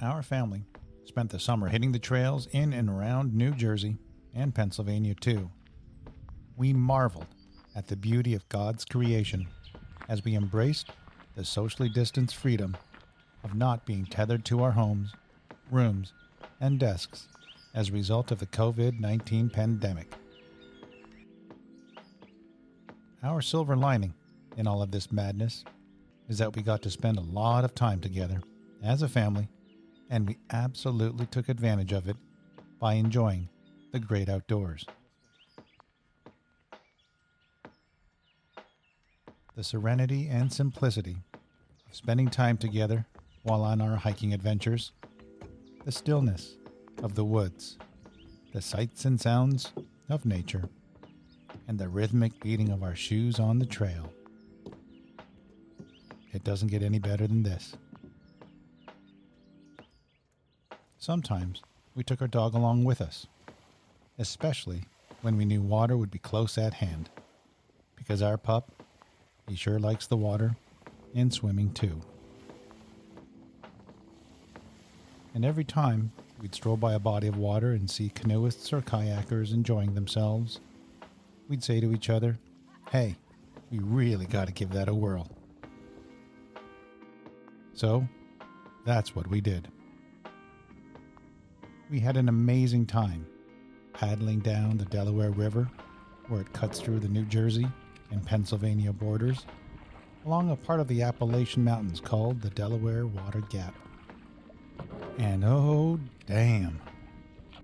Our family spent the summer hitting the trails in and around New Jersey and Pennsylvania too. We marveled at the beauty of God's creation as we embraced the socially distanced freedom of not being tethered to our homes, rooms, and desks as a result of the COVID-19 pandemic. Our silver lining in all of this madness is that we got to spend a lot of time together as a family, and we absolutely took advantage of it by enjoying the great outdoors. The serenity and simplicity of spending time together while on our hiking adventures, the stillness of the woods, the sights and sounds of nature, and the rhythmic beating of our shoes on the trail. It doesn't get any better than this. Sometimes we took our dog along with us, especially when we knew water would be close at hand, because our pup, he sure likes the water and swimming too. And every time we'd stroll by a body of water and see canoeists or kayakers enjoying themselves, we'd say to each other, "Hey, we really got to give that a whirl." So, that's what we did. We had an amazing time paddling down the Delaware River, where it cuts through the New Jersey and Pennsylvania borders, along a part of the Appalachian Mountains called the Delaware Water Gap. And oh damn,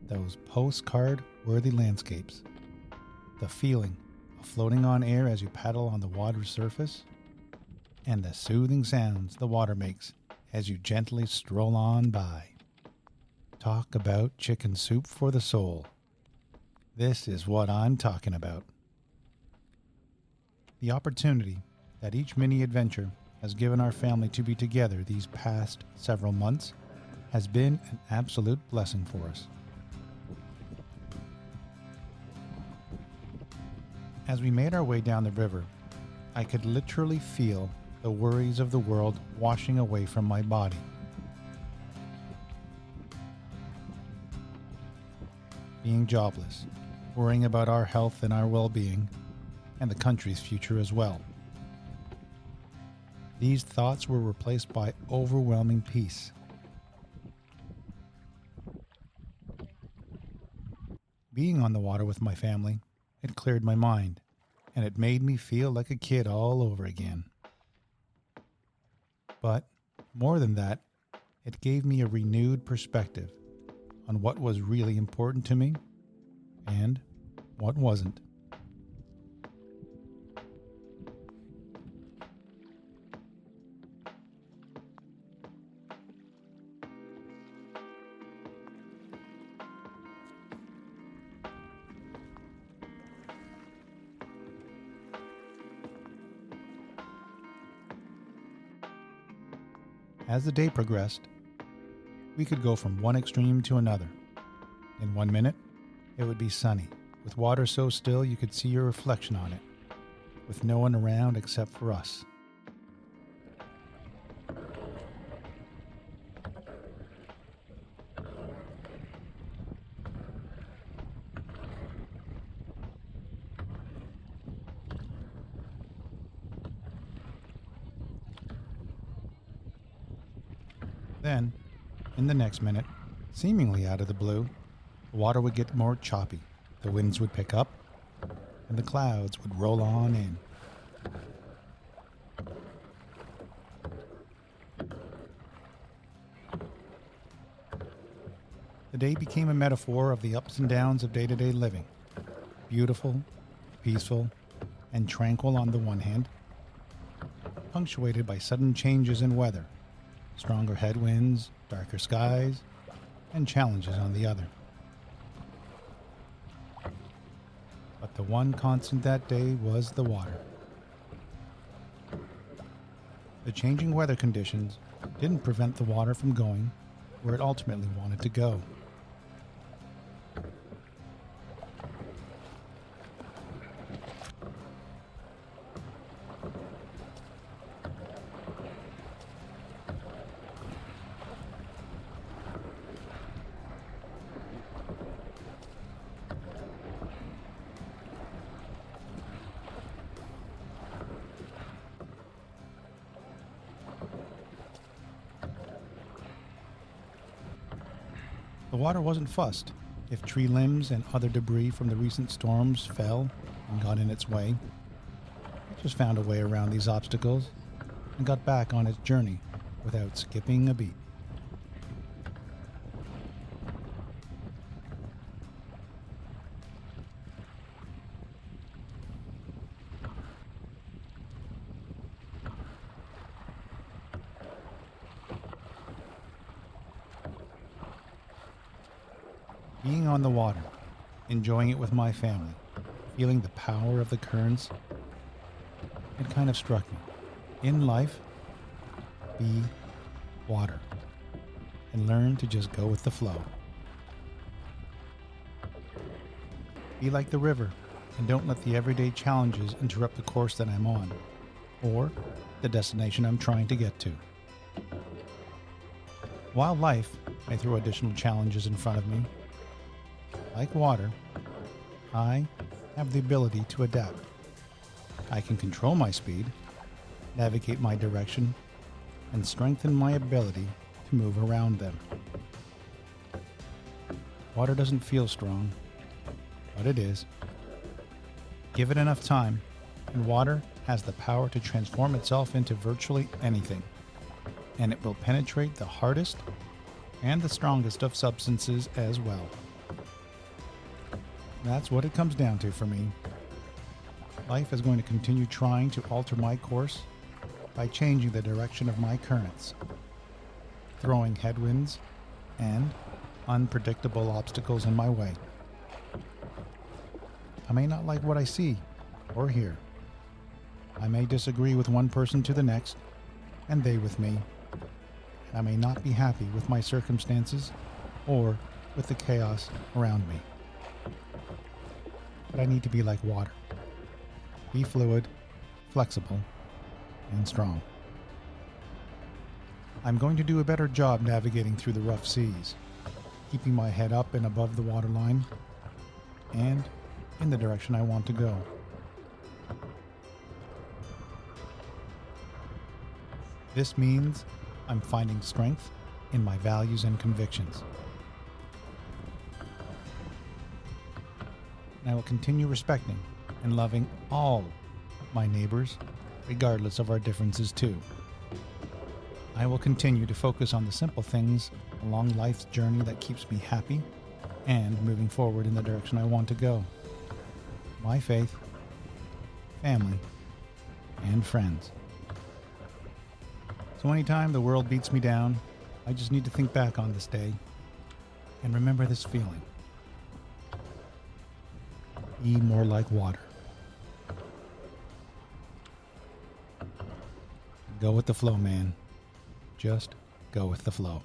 those postcard-worthy landscapes. The feeling of floating on air as you paddle on the water's surface, and the soothing sounds the water makes as you gently stroll on by. Talk about chicken soup for the soul. This is what I'm talking about. The opportunity that each mini adventure has given our family to be together these past several months has been an absolute blessing for us. As we made our way down the river, I could literally feel the worries of the world washing away from my body. Being jobless, worrying about our health and our well-being, and the country's future as well. These thoughts were replaced by overwhelming peace. Being on the water with my family, it cleared my mind, and it made me feel like a kid all over again. But more than that, it gave me a renewed perspective on what was really important to me and what wasn't. As the day progressed, we could go from one extreme to another. In 1 minute, it would be sunny, with water so still you could see your reflection on it, with no one around except for us. Then, in the next minute, seemingly out of the blue, the water would get more choppy, the winds would pick up, and the clouds would roll on in. The day became a metaphor of the ups and downs of day-to-day living. Beautiful, peaceful, and tranquil on the one hand, punctuated by sudden changes in weather, stronger headwinds, darker skies, and challenges on the other. But the one constant that day was the water. The changing weather conditions didn't prevent the water from going where it ultimately wanted to go. water wasn't fussed. If tree limbs and other debris from the recent storms fell and got in its way, it just found a way around these obstacles and got back on its journey without skipping a beat. Being on the water, enjoying it with my family, feeling the power of the currents, it kind of struck me. In life, be water and learn to just go with the flow. Be like the river and don't let the everyday challenges interrupt the course that I'm on or the destination I'm trying to get to. While life may throw additional challenges in front of me, like water, I have the ability to adapt. I can control my speed, navigate my direction, and strengthen my ability to move around them. Water doesn't feel strong, but it is. Give it enough time, and water has the power to transform itself into virtually anything, and it will penetrate the hardest and the strongest of substances as well. That's what it comes down to for me. Life is going to continue trying to alter my course by changing the direction of my currents, throwing headwinds and unpredictable obstacles in my way. I may not like what I see or hear. I may disagree with one person to the next, and they with me. I may not be happy with my circumstances or with the chaos around me. But I need to be like water. Be fluid, flexible, and strong. I'm going to do a better job navigating through the rough seas, keeping my head up and above the waterline, and in the direction I want to go. This means I'm finding strength in my values and convictions. And I will continue respecting and loving all my neighbors, regardless of our differences too. I will continue to focus on the simple things along life's journey that keeps me happy and moving forward in the direction I want to go. My faith, family, and friends. So anytime the world beats me down, I just need to think back on this day and remember this feeling. Be more like water. Go with the flow, man. Just go with the flow.